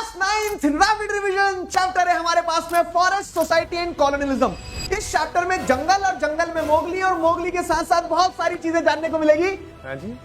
Class 9th rapid revision chapter है हमारे पास में फॉरेस्ट सोसाइटी एंड कॉलोनियलिज्म। इस चैप्टर में जंगल और जंगल में मोगली और मोगली के साथ साथ बहुत सारी चीजें जानने को मिलेगी। हाँ जी।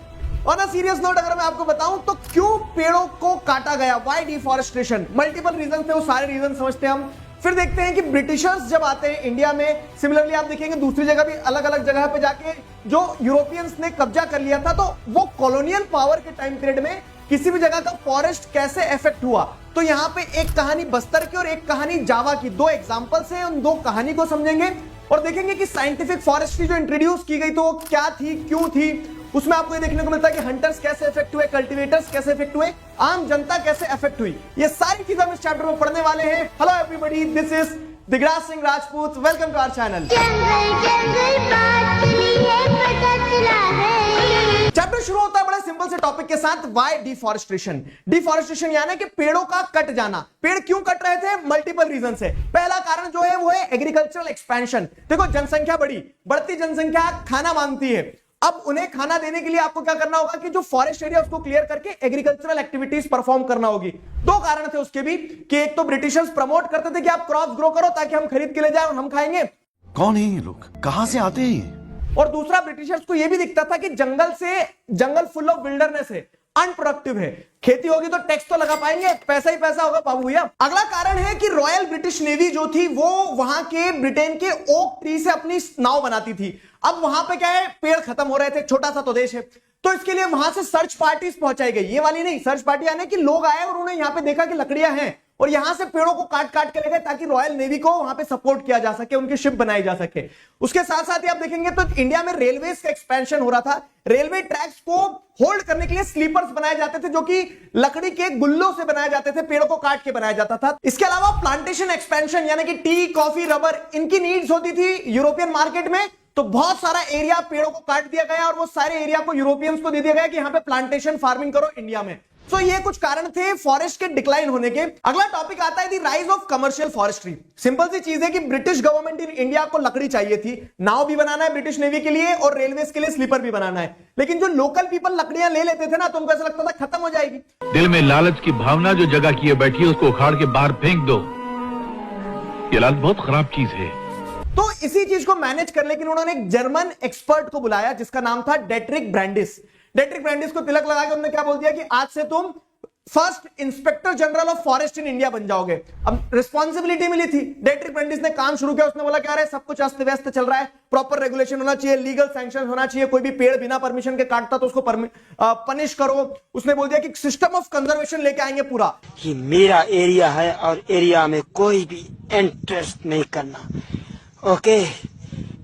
और ना सीरियस नोट अगर मैं आपको बताऊं तो क्यों पेड़ों को काटा गया, व्हाई डिफॉरेस्टेशन, मल्टीपल रीजन थे, वो सारे रीजन समझते हैं हम। फिर देखते हैं कि ब्रिटिशर्स जब आते हैं इंडिया में, सिमिलरली आप देखेंगे दूसरी जगह भी अलग अलग जगह पे जाके जो यूरोपियंस ने कब्जा कर लिया था, तो वो कॉलोनियल पावर के टाइम पीरियड में किसी भी जगह का फॉरेस्ट कैसे इफेक्ट हुआ। तो यहाँ पे एक कहानी बस्तर की और एक कहानी जावा की, दो एग्जांपल्स हैं, उन दो कहानी को समझेंगे और देखेंगे कि साइंटिफिक फॉरेस्ट्री जो इंट्रोड्यूस की गई तो वो क्या थी, क्यों थी। उसमें आपको ये देखने को मिलता है कि हंटर्स कैसे इफेक्ट हुए, कल्टीवेटर्स कैसे इफेक्ट हुए, आम जनता कैसे इफेक्ट हुई। ये सारी चीजें हम इस चैप्टर में पढ़ने वाले हैं। Hello everybody, this is Digraj Singh Rajput, welcome to our channel. Chapter शुरू होता है बड़े सिंपल से टॉपिक के साथ, व्हाई डिफॉरेस्टेशन। डिफॉरेस्टेशन यानी कि पेड़ों का कट जाना। पेड़ क्यों कट रहे थे? मल्टीपल रीजन से। पहला कारण जो है वो है एग्रीकल्चरल एक्सपेंशन। देखो जनसंख्या बढ़ती जनसंख्या खाना मांगती है। अब उन्हें खाना देने के लिए आपको क्या करना होगा कि जो फॉरेस्ट एरिया उसको क्लियर करके एग्रीकल्चरल एक्टिविटीज परफॉर्म करना होगी। दो कारण थे उसके भी कि एक तो ब्रिटिशर्स प्रमोट करते थे कि आप क्रॉप्स ग्रो करो ताकि हम खरीद के ले जाए और हम खाएंगे। कौन है ये लोग, कहां से आते हैं? और दूसरा ब्रिटिशर्स को यह भी दिखता था कि जंगल फुल ऑफ विल्डरनेस है, अनप्रोडक्टिव है, खेती होगी तो टैक्स तो लगा पाएंगे, पैसा ही पैसा होगा बाबू भैया। अगला कारण है कि रॉयल ब्रिटिश नेवी जो थी वो वहां के ब्रिटेन के ओक ट्री से अपनी नाव बनाती थी। अब वहां पे क्या है, पेड़ खत्म हो रहे थे, छोटा सा तो देश है, तो इसके लिए वहां से सर्च पार्टीज पहुंचाई गई। ये वाली नहीं, सर्च पार्टी यानी कि लोग आए और उन्होंने यहां पे देखा कि लकड़ियां हैं और यहां से पेड़ों को काट काट के ले गए ताकि रॉयल नेवी को वहां पे सपोर्ट किया जा सके, उनकी शिप बनाई जा सके। उसके साथ साथ ही आप देखेंगे तो इंडिया में रेलवे का एक्सपेंशन हो रहा था। रेलवे ट्रैक्स को होल्ड करने के लिए स्लीपर्स बनाए जाते थे जो कि लकड़ी के गुल्लों से बनाए जाते थे, पेड़ों को काट के बनाया जाता था। इसके अलावा प्लांटेशन एक्सपेंशन यानी कि टी, कॉफी, रबर, इनकी नीड्स होती थी यूरोपियन मार्केट में, तो बहुत सारा एरिया पेड़ों को काट दिया गया और वो सारे एरिया को यूरोपियंस को दे दिया गया कि यहां पे प्लांटेशन फार्मिंग करो इंडिया में। सो ये कुछ कारण थे फॉरेस्ट के डिक्लाइन होने के। अगला टॉपिक आता है the rise of commercial forestry. Simple सी चीज है कि ब्रिटिश गवर्नमेंट इन इंडिया को लकड़ी चाहिए थी, नाव भी बनाना है ब्रिटिश नेवी के लिए और रेलवे के लिए स्लीपर भी बनाना है, लेकिन जो लोकल पीपल लकड़ियां ले लेते थे ना तो उनको ऐसा लगता था खत्म हो जाएगी। दिल में लालच की भावना जो जगह किए बैठी है उसको उखाड़ के बाहर फेंक दो। ये लालच बहुत खराब चीज है। तो इसी चीज को मैनेज करने के लिए उन्होंने एक जर्मन एक्सपर्ट को बुलाया जिसका नाम था डेट्रिक ब्रैंडिस। डेट्रिक ब्रैंडिस को तिलक लगा के उन्होंने क्या बोल दिया कि आज से तुम first inspector general of forest in India बन जाओगे। अब रिस्पॉन्सिबिलिटी मिली थी, डेट्रिक ब्रैंडिस ने काम शुरू किया। उसने बोला क्या रहे, सब कुछ अस्त व्यस्त चल रहा है, प्रॉपर रेगुलेशन होना चाहिए, लीगल सैंक्शन होना चाहिए, कोई भी पेड़ बिना परमिशन के काटता तो उसको पनिश करो। उसने बोल दिया कि सिस्टम ऑफ कंजर्वेशन लेके आएंगे पूरा। ये मेरा एरिया है और एरिया में कोई भी इंटरेस्ट नहीं करना, ओके,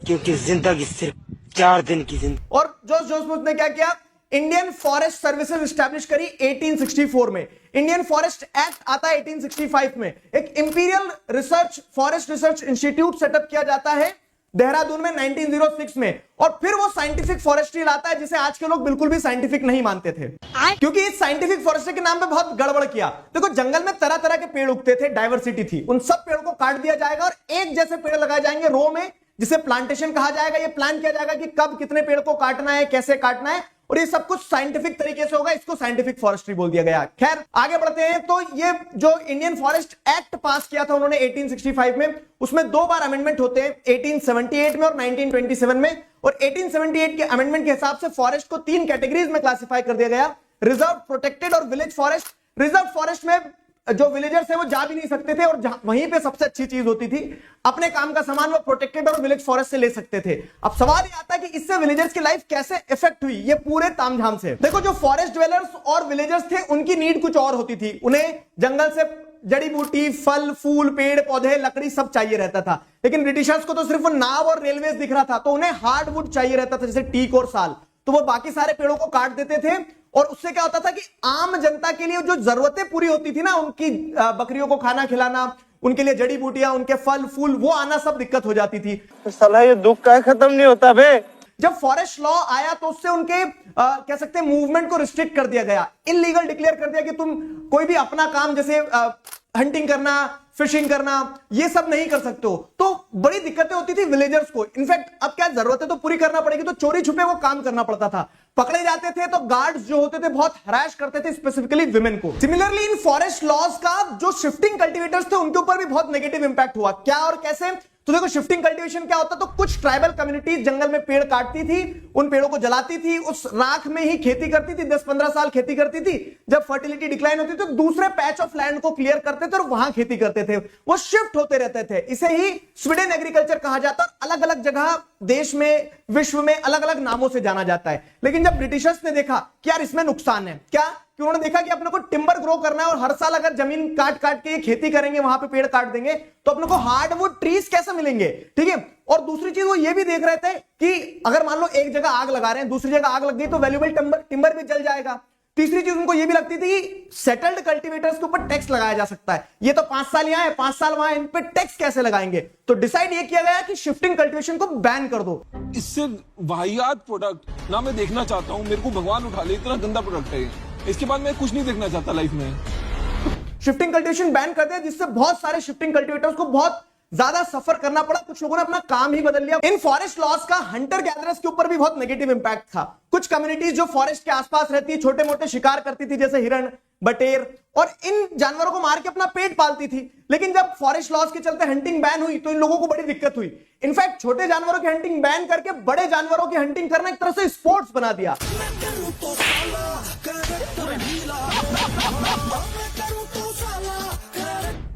क्योंकि जिंदगी सिर्फ 4 दिन की जिंदगी। और जोश जोश में उसने क्या किया, इंडियन फॉरेस्ट सर्विसेज स्टैब्लिश करी 1864 में। इंडियन फॉरेस्ट एक्ट आता है 1865 में। एक imperial research forest research institute setup किया जाता है देहरादून में 1906 में। और फिर वो साइंटिफिक फॉरेस्ट्री लाता है जिसे आज के लोग बिल्कुल भी साइंटिफिक नहीं मानते थे, क्योंकि इस साइंटिफिक फॉरेस्ट्री के नाम पे बहुत गड़बड़ किया। देखो जंगल में तरह तरह के पेड़ उगते थे, डाइवर्सिटी थी, उन सब पेड़ों को काट दिया जाएगा और एक जैसे पेड़ लगाए जाएंगे रो में, जिसे प्लांटेशन कहा जाएगा। ये प्लान किया जाएगा कि कब कितने पेड़ को काटना है, कैसे काटना है, और ये सब कुछ साइंटिफिक तरीके से होगा। इसको साइंटिफिक फॉरेस्ट्री बोल दिया गया। खैर आगे बढ़ते हैं। तो ये जो इंडियन फॉरेस्ट एक्ट पास किया था उन्होंने 1865 में, उसमें 2 बार अमेंडमेंट होते हैं, 1878 में और 1927 में। और 1878 के अमेंडमेंट के हिसाब से फॉरेस्ट को 3 कैटेगरीज में क्लासिफाई कर दिया गया, रिजर्व, प्रोटेक्टेड और विलेज फॉरेस्ट। रिजर्व फॉरेस्ट में जो विलेजर्स है वो जा भी नहीं सकते थे और वहीं पे सबसे अच्छी चीज होती थी, अपने काम का सामान वो प्रोटेक्टेड और विलेज फॉरेस्ट से ले सकते थे। अब सवाल ये आता है कि इससे विलेजर्स की लाइफ कैसे इफेक्ट हुई, ये पूरे तामझाम से। देखो जो फॉरेस्ट ड्वेलर्स और विलेजर्स थे उनकी नीड कुछ और होती थी। उन्हें जंगल से जड़ी बूटी, फल फूल, पेड़ पौधे, लकड़ी सब चाहिए रहता था, लेकिन ब्रिटिशर्स को तो सिर्फ नाव और रेलवे दिख रहा था, तो उन्हें हार्डवुड चाहिए रहता था जैसे टीक और साल। तो वो बाकी सारे पेड़ों को काट देते थे और उससे क्या होता था कि आम जनता के लिए जो जरूरतें पूरी होती थी ना, उनकी बकरियों को खाना खिलाना, उनके लिए जड़ी बूटियां, उनके फल फूल, वो आना सब दिक्कत हो जाती थी। साला ये दुख का खत्म नहीं होता बे। जब फॉरेस्ट लॉ आया तो उससे उनके कह सकते हैं मूवमेंट को रिस्ट्रिक्ट कर दिया गया, इलीगल डिक्लेयर कर दिया कि तुम कोई भी अपना काम जैसे हंटिंग करना, फिशिंग करना, ये सब नहीं कर सकते हो। तो बड़ी दिक्कतें होती थी विलेजर्स को। इनफैक्ट अब क्या जरूरत है तो पूरी करना पड़ेगी, तो चोरी छुपे वो काम करना पड़ता था। पकड़े जाते थे तो गार्ड्स जो होते थे बहुत हराश करते थे स्पेसिफिकली विमेन को। सिमिलरली इन फॉरेस्ट लॉज का जो शिफ्टिंग कल्टीवेटर्स थे उनके ऊपर भी बहुत नेगेटिव इंपैक्ट हुआ। क्या और कैसे? तो देखो शिफ्टिंग कल्टीवेशन क्या होता, तो कुछ ट्राइबल कम्युनिटीज जंगल में पेड़ काटती थी, उन पेड़ों को जलाती थी, उस राख में ही खेती करती थी, 10-15 साल खेती करती थी। जब फर्टिलिटी डिक्लाइन होती थी तो दूसरे पैच ऑफ लैंड को क्लियर करते थे और वहां खेती करते थे। वो शिफ्ट होते रहते थे। इसे ही स्वीडन एग्रीकल्चर कहा जाता है। अलग अलग जगह देश में, विश्व में अलग अलग नामों से जाना जाता है। लेकिन जब ब्रिटिशर्स ने देखा कि यार इसमें नुकसान है, क्या कि उन्होंने देखा कि अपने को टिम्बर ग्रो करना है और हर साल अगर जमीन काट काट के खेती करेंगे, वहां पे पेड़ काट देंगे, तो अपने को हार्डवुड ट्रीज कैसे मिलेंगे, ठीक है। और दूसरी चीज वो ये भी देख रहे थे कि अगर मान लो एक जगह आग लगा रहे हैं, दूसरी जगह आग लग गई तो वैल्यूएबल टिम्बर भी जल जाएगा। तीसरी चीज उनको ये भी लगती थी कि सेटल्ड कल्टीवेटर्स के ऊपर टैक्स लगाया जा सकता है। ये तो 5 साल यहां है, 5 साल वहां, इन पे टैक्स कैसे लगाएंगे? तो डिसाइड ये किया गया कि शिफ्टिंग कल्टीवेशन को बैन कर दो। इससे वाहियात प्रोडक्ट ना मैं देखना चाहता हूँ, मेरे को भगवान उठा ले, इतना गंदा प्रोडक्ट है ये। इसके बाद मैं कुछ नहीं देखना चाहता लाइफ में। शिफ्टिंग कल्टीवेशन बैन कर दिया, जिससे बहुत सारे शिफ्टिंग कल्टीवेटर्स को बहुत ज्यादा सफर करना पड़ा। कुछ लोगों ने अपना काम ही बदल लिया। इन फॉरेस्ट लॉज का हंटर गैदरर्स के ऊपर भी बहुत नेगेटिव इंपैक्ट था। कुछ कम्युनिटीज जो फॉरेस्ट के आसपास रहती है, छोटे मोटे शिकार करती थी, जैसे हिरण, बटेर, और इन जानवरों को मार के अपना पेट पालती थी। लेकिन जब फॉरेस्ट लॉज के चलते हंटिंग बैन हुई तो इन लोगों को बड़ी दिक्कत हुई। इनफैक्ट छोटे जानवरों की हंटिंग बैन करके बड़े जानवरों की हंटिंग करना एक तरह से स्पोर्ट्स बना दिया।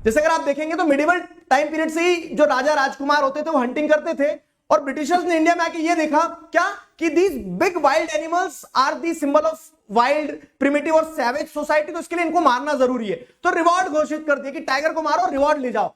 जैसे अगर आप देखेंगे तो मिडिवल टाइम पीरियड से ही जो राजा राजकुमार होते थे वो हंटिंग करते थे। और ब्रिटिशर्स ने इंडिया में आके ये देखा क्या कि these big wild animals are the symbol of wild, primitive और सैवेज सोसाइटी, तो इसके लिए इनको मारना जरूरी है। तो रिवॉर्ड घोषित कर दिया कि टाइगर को मारो, रिवॉर्ड ले जाओ।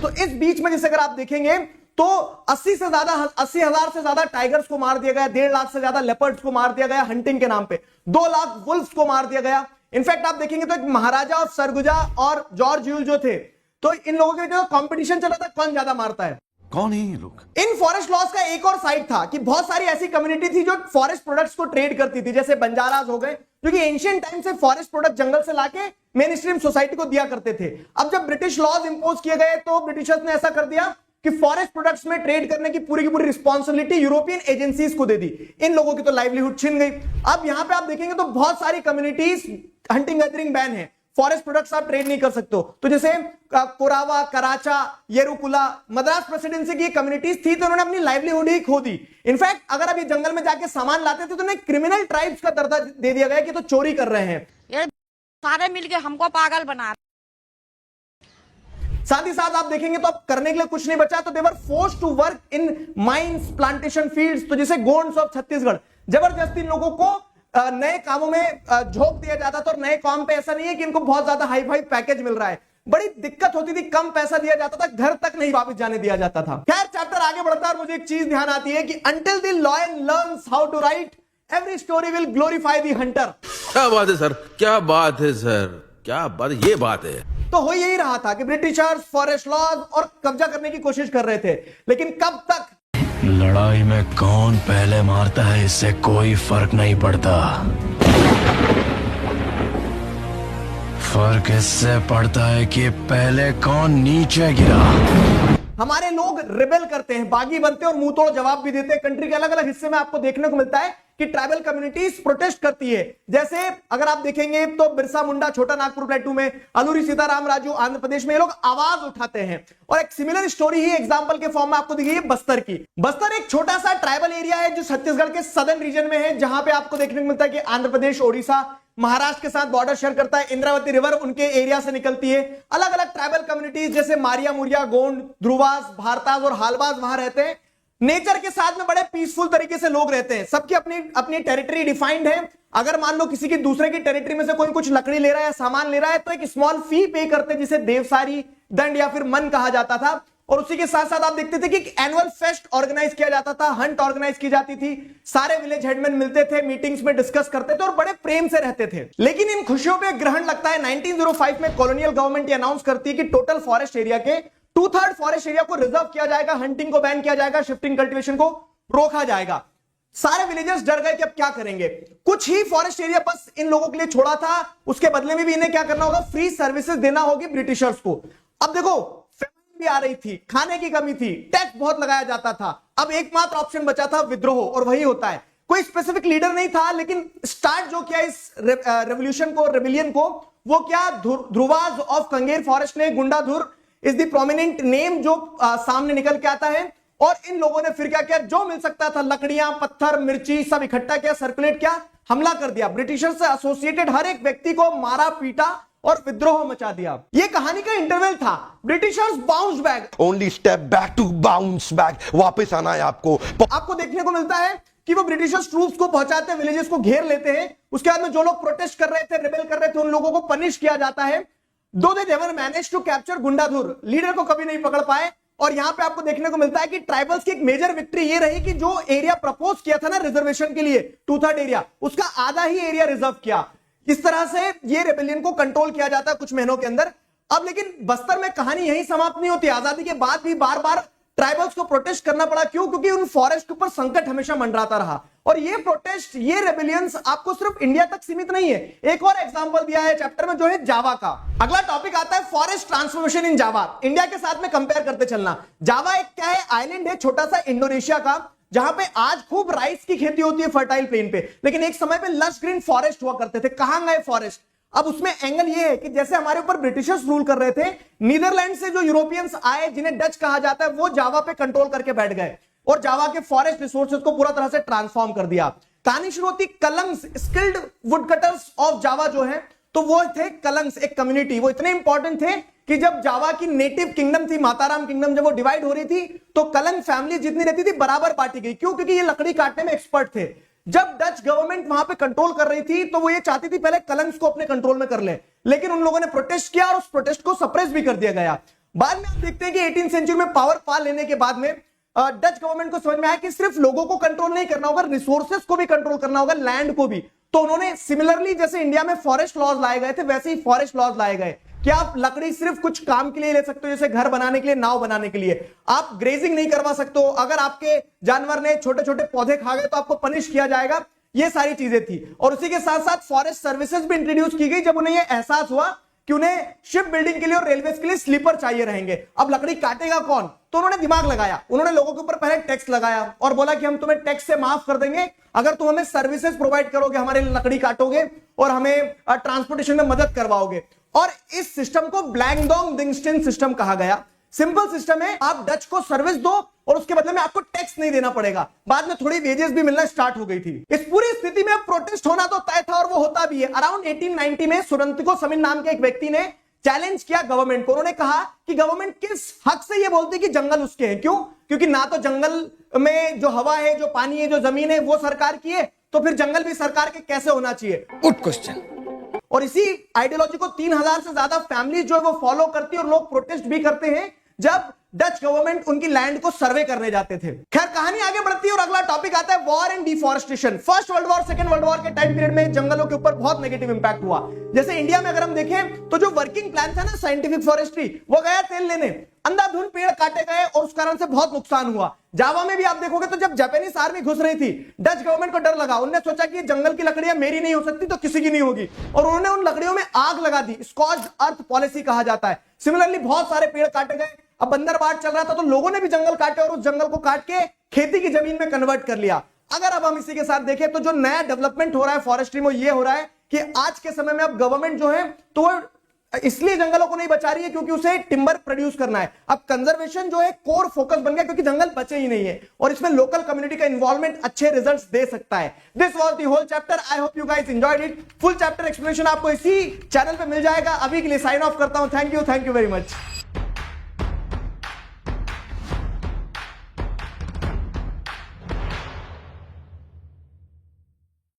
तो इस बीच में जैसे अगर आप देखेंगे तो 80,000 से ज्यादा टाइगर्स को मार दिया गया, 1.5 लाख से ज्यादा लेपर्ड्स को मार दिया गया हंटिंग के नाम पे, 2 लाख वुल्फ्स को मार दिया गया। इनफैक्ट आप देखेंगे तो एक महाराजा ऑफ सरगुजा और जॉर्ज ह्यूल जो थे, तो इन लोगों के जो कंपटीशन चला था कौन ज्यादा मारता है। कौन है ये लोग? इन फॉरेस्ट लॉज का एक और साइड था कि बहुत सारी ऐसी कम्युनिटी थी जो फॉरेस्ट प्रोडक्ट्स को ट्रेड करती थी, जैसे बंजारास हो गए, जो कि एंशिएंट टाइम से फॉरेस्ट प्रोडक्ट जंगल से लाके मेन स्ट्रीम सोसाइटी को दिया करते थे। अब जब ब्रिटिश लॉज इंपोज किए गए तो ब्रिटिशर्स ने ऐसा कर दिया कि फॉरेस्ट प्रोडक्ट्स में ट्रेड करने की पूरी रिस्पॉन्सिबिलिटी यूरोपियन एजेंसीज को दे दी। इन लोगों की तो लाइवलीहुड छिन गई। अब यहां पे आप देखेंगे तो बहुत सारी कम्युनिटीज हंटिंग गैदरिंग बैन है, फॉरेस्ट प्रोडक्ट्स आप ट्रेड नहीं कर सकते हो। तो जैसे कोरावा, कराचा, येरुकुला, मद्रास प्रेसिडेंसी की कम्युनिटीज थी तो उन्होंने अपनी लाइवलीहुड ही खो दी। इनफैक्ट अगर आप ये जंगल में जाके सामान लाते थे तो उन्हें क्रिमिनल ट्राइब्स का दर्जा दे दिया गया कि तो चोरी कर रहे हैं। ये सारे मिलके हमको पागल बना। साथ ही साथ आप देखेंगे तो अब करने के लिए कुछ नहीं बचा, तो they forced to work in mines, plantation fields. तो जैसे गोंड्स ऑफ छत्तीसगढ़, जबरदस्ती इन लोगों को नए कामों में झोंक दिया जाता था। और नए काम पे ऐसा नहीं है कि इनको बहुत ज्यादा हाई फाई पैकेज मिल रहा है, बड़ी दिक्कत होती थी, कम पैसा दिया जाता था, घर तक नहीं वापस जाने दिया जाता था। खैर चैप्टर आगे बढ़ता है और मुझे एक चीज ध्यान आती है कि until the lion learns how to write, every story will glorify the hunter. क्या बात है सर, क्या बात है सर, क्या बात, ये बात है। तो हो यही रहा था कि ब्रिटिशर्स फॉरेस्ट लॉज और कब्जा करने की कोशिश कर रहे थे, लेकिन कब तक? लड़ाई में कौन पहले मारता है इससे कोई फर्क नहीं पड़ता, फर्क इससे पड़ता है कि पहले कौन नीचे गिरा। हमारे लोग रिबेल करते हैं, बागी बनते हैं और मुंह तोड़ जवाब भी देते हैं। कंट्री के अलग अलग हिस्से में आपको देखने को मिलता है कि ट्राइबल कम्युनिटीज प्रोटेस्ट करती है। जैसे अगर आप देखेंगे तो बिरसा मुंडा छोटा नागपुर प्लेटू में, अलूरी सीताराम राजू आंध्र प्रदेश में, ये लोग आवाज उठाते हैं। और एक सिमिलर स्टोरी ही एग्जांपल के फॉर्म में आपको दिखी है बस्तर की। बस्तर एक छोटा सा ट्राइबल एरिया है जो छत्तीसगढ़ के सदर्न रीजन में है, जहां पे आपको देखने को मिलता है कि आंध्र प्रदेश, ओडिशा, महाराष्ट्र के साथ बॉर्डर शेयर करता है। इंद्रावती रिवर उनके एरिया से निकलती है। अलग अलग ट्राइबल कम्युनिटीज जैसे मारिया, मुरिया, गोंड, ध्रुवास, भारताज और हालबाज वहां रहते हैं। नेचर के साथ में बड़े पीसफुल तरीके से लोग रहते हैं। सबकी अपनी अपनी टेरिटरी डिफाइंड है। अगर मान लो किसी की दूसरे की टेरिटरी में से कोई कुछ लकड़ी ले रहा है या सामान ले रहा है तो एक स्मॉल फी पे करते हैं, जिसे देवसारी, दंड या फिर मन कहा जाता था। और उसी के साथ साथ आप देखते थे कि एनुअल फेस्ट ऑर्गेनाइज किया जाता था, हंट ऑर्गेनाइज की जाती थी, सारे विलेज हेडमैन मिलते थे, मीटिंग्स में डिस्कस करते थे और बड़े प्रेम से रहते थे। लेकिन इन खुशियों पे ग्रहण लगता है 1905 में कॉलोनियल गवर्नमेंट ये अनाउंस करती है कि टोटल फॉरेस्ट एरिया के 2/3 फॉरेस्ट एरिया को रिजर्व किया जाएगा, हंटिंग को बैन किया जाएगा, शिफ्टिंग कल्टीवेशन को रोका जाएगा। सारे विलेजर्स डर गए कि अब क्या करेंगे। कुछ ही फॉरेस्ट एरिया बस इन लोगों के लिए छोड़ा था, उसके बदले में भी इन्हें क्या करना होगा, फ्री सर्विसेज देना होगी ब्रिटिशर्स को। अब देखो फैमिली भी आ रही थी, खाने की कमी थी, टैक्स बहुत लगाया जाता था। अब एकमात्र ऑप्शन बचा था विद्रोह, और वही होता है। कोई स्पेसिफिक लीडर नहीं था, लेकिन स्टार्ट जो किया इस रेवोल्यूशन को, रेबिलियन को, वो क्या, ध्रुवाज ऑफ कंगेर फॉरेस्ट ने, Gundadhur is the prominent name जो सामने निकल के आता है। और इन लोगों ने फिर क्या किया, जो मिल सकता था, लकड़ियां, पत्थर, मिर्ची, सब इकट्ठा किया, सर्कुलेट किया, हमला कर दिया। ब्रिटिशर से एसोसिएटेड हर एक व्यक्ति को मारा, पीटा और विद्रोह मचा दिया। ये कहानी का इंटरवल था। Britishers bounce back, only step back to bounce back, वापस आना है आपको। आपको देखने को मिलता है कि वो ब्रिटिशर्स ट्रूप्स को पहुंचाते हैं, विलेजेस को घेर लेते हैं। उसके बाद में जो लोग प्रोटेस्ट कर रहे थे, रिबेल कर रहे थे, उन लोगों को पनिश किया जाता है। Though they never manage to capture Gundadhur, leader को कभी नहीं पकड़ पाए। और यहां पे आपको देखने को मिलता है कि ट्राइबल्स की एक मेजर विक्ट्री ये रही कि जो एरिया प्रपोज किया था ना रिजर्वेशन के लिए, 2/3 एरिया, उसका आधा ही एरिया रिजर्व किया। इस तरह से ये रेबेलियन को कंट्रोल किया जाता है कुछ महीनों के अंदर। अब लेकिन बस्तर में कहानी यही समाप्त नहीं होती। आजादी के बाद भी बार बार ट्राइबल्स को प्रोटेस्ट करना पड़ा। क्यों? क्योंकि उन फॉरेस्ट के ऊपर संकट हमेशा मंडराता रहा। और ये प्रोटेस्ट, ये रेबेलियंस आपको सिर्फ इंडिया तक सीमित नहीं है। एक और एग्जांपल दिया है चैप्टर में, जो है जावा का। अगला टॉपिक आता है forest transformation in Java. India के साथ में कंपेयर करते चलना। जावा एक क्या है, आइलैंड है छोटा सा इंडोनेशिया का, जहां पे आज खूब राइस की खेती होती है फर्टाइल प्लेन पे, लेकिन एक समय पे लश ग्रीन फॉरेस्ट हुआ करते थे। कहां गए फॉरेस्ट? अब उसमें एंगल ये है कि जैसे हमारे ऊपर ब्रिटिशर्स रूल कर रहे थे, नीदरलैंड से जो यूरोपियंस आए, जिन्हें डच कहा जाता है, वो जावा पे कंट्रोल करके बैठ गए और जावा के फॉरेस्ट रिसोर्सेज को पूरा तरह से ट्रांसफॉर्म कर दिया। कहानी शुरू होती Kalangs, skilled wood cutters of Java जो है, तो वो थे कलंग्स, एक कम्युनिटी। वो इतने इंपॉर्टेंट थे कि जब जावा की नेटिव किंगडम थी, माताराम किंगडम, जब वो डिवाइड हो रही थी, तो कलंग फैमिली जितनी रहती थी बराबर बांटी गई। क्यों? क्योंकि ये लकड़ी काटने में एक्सपर्ट थे। जब डच गवर्नमेंट वहां पे कंट्रोल कर रही थी, तो वो ये चाहती थी पहले कलंग्स को अपने कंट्रोल में कर ले, लेकिन उन लोगों ने प्रोटेस्ट किया और उस प्रोटेस्ट को सप्रेस भी कर दिया गया। बाद में आप देखते हैं कि 18वीं सेंचुरी में पावर पा लेने के बाद में डच गवर्नमेंट को समझ में आया कि सिर्फ लोगों को कंट्रोल नहीं करना होगा, रिसोर्सेज को भी कंट्रोल करना होगा, लैंड को भी। तो उन्होंने सिमिलरली, जैसे इंडिया में फॉरेस्ट लॉज लाए गए थे, वैसे ही फॉरेस्ट लॉज लाए गए कि आप लकड़ी सिर्फ कुछ काम के लिए ले सकते हो, जैसे घर बनाने के लिए, नाव बनाने के लिए। आप ग्रेजिंग नहीं करवा सकते हो। अगर आपके जानवर ने छोटे छोटे पौधे खा गए तो आपको पनिश किया जाएगा। ये सारी चीजें थी। और उसी के साथ साथ फॉरेस्ट सर्विसेज भी इंट्रोड्यूस की गई, जब उन्हें यह एहसास हुआ कि उन्हें शिप बिल्डिंग के लिए और रेलवे के लिए स्लीपर चाहिए रहेंगे। अब लकड़ी काटेगा कौन? तो उन्होंने दिमाग लगाया। उन्होंने लोगों के ऊपर पहले टैक्स लगाया और बोला कि हम तुम्हें टैक्स से माफ कर देंगे अगर तुम हमें सर्विसेज प्रोवाइड करोगे, हमारे लिए लकड़ी काटोगे और हमें ट्रांसपोर्टेशन में मदद करवाओगे। और इस सिस्टम को ब्लैंगडोंग दिंगस्टेन सिस्टम कहा गया। सिंपल सिस्टम है, आप डच को सर्विस दो और उसके बदले में आपको टैक्स नहीं देना पड़ेगा। बाद में थोड़ी वेजेस भी मिलना स्टार्ट हो गई थी। इस पूरी स्थिति में प्रोटेस्ट होना तो तय था और वो होता भी है। अराउंड 1890 में सुरंतिको समिन नाम के एक व्यक्ति ने चैलेंज किया गवर्नमेंट को। उन्होंने कहा कि गवर्नमेंट किस हक से ये बोलती कि जंगल उसके हैं। क्यों? क्योंकि ना तो जंगल में जो हवा है, जो पानी है, जो जमीन है, वो सरकार की है, तो फिर जंगल भी सरकार के कैसे होना चाहिए? Good question. और इसी आइडियोलॉजी को 3000 से ज्यादा फैमिली जो है वो फॉलो करती है और लोग प्रोटेस्ट भी करते हैं जब डच गवर्नमेंट उनकी लैंड को सर्वे करने जाते थे। खैर, कहानी आगे बढ़ती है और अगला टॉपिक आता है war and deforestation. First world war, second world war के टाइम पीरियड में जंगलों के ऊपर बहुत नेगेटिव इंपैक्ट हुआ। जैसे इंडिया में अगर हम देखें तो जो वर्किंग प्लान था ना साइंटिफिक फॉरेस्ट्री, वो गया तेल लेने, अंधाधुंध पेड़ काटे गए और उस कारण से बहुत नुकसान हुआ। जावा में भी आप देखोगे तो जब जापानीज आर्मी घुस रही थी, डच गवर्नमेंट को डर लगा। उन्होंने सोचा कि जंगल की लकड़ियां मेरी नहीं हो सकती तो किसी की नहीं होगी, और उन्होंने उन लकड़ियों में आग लगा दी। स्कॉच्ड अर्थ पॉलिसी कहा जाता है। सिमिलरली बहुत सारे पेड़ काटे गए। अब बंदरबाट चल रहा था तो लोगों ने भी जंगल काटे और उस जंगल को काट के खेती की जमीन में कन्वर्ट कर लिया। अगर अब हम इसी के साथ देखें तो जो नया डेवलपमेंट हो रहा है फॉरेस्ट्री में, ये हो रहा है कि आज के समय में अब गवर्नमेंट जो है तो वो इसलिए जंगलों को नहीं बचा रही है क्योंकि उसे टिम्बर प्रोड्यूस करना है। अब कंजर्वेशन जो है कोर फोकस बन गया क्योंकि जंगल बचे ही नहीं है और इसमें लोकल कम्युनिटी का इन्वॉल्वमेंट अच्छे रिजल्ट्स दे सकता है। This was the whole chapter. I hope you guys enjoyed it. Full chapter explanation आपको इसी चैनल पे मिल जाएगा। अभी के लिए साइन ऑफ करता हूं। Thank you very much.